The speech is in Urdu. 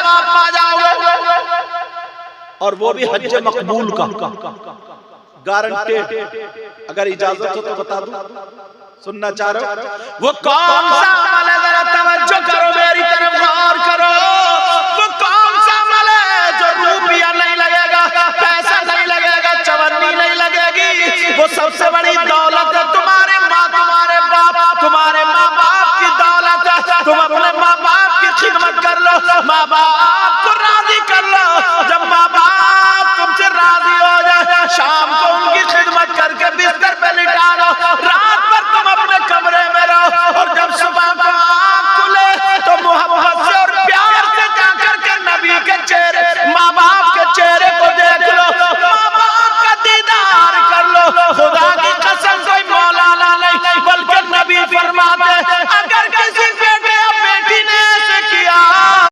ثواب پا جاؤ گے، اور وہ بھی حج مقبول کا گارنٹیڈ۔ اگر اجازت ہو تو بتا دوں، سننا چاہ رہے ہو؟ وہ کون سا عمل ہے، ذرا توجہ کرو، میری طرف غور کرو، وہ کون سا عمل ہے جو روپیہ نہیں لگے گا، پیسہ نہیں لگے گا، چونی نہیں لگے گی؟ وہ سب سے بڑی دولت ہے تمہارے ماں، تمہارے باپ، تمہارے ماں باپ کی دولت ہے۔ تم اپنے ماں باپ کی خدمت کر لو، ماں باپ کو راضی کر لو۔ جب ماں باپ تم سے راضی ہو جائے، شام کو ان کی خدمت کر کے بستر پہ لٹا دو، رات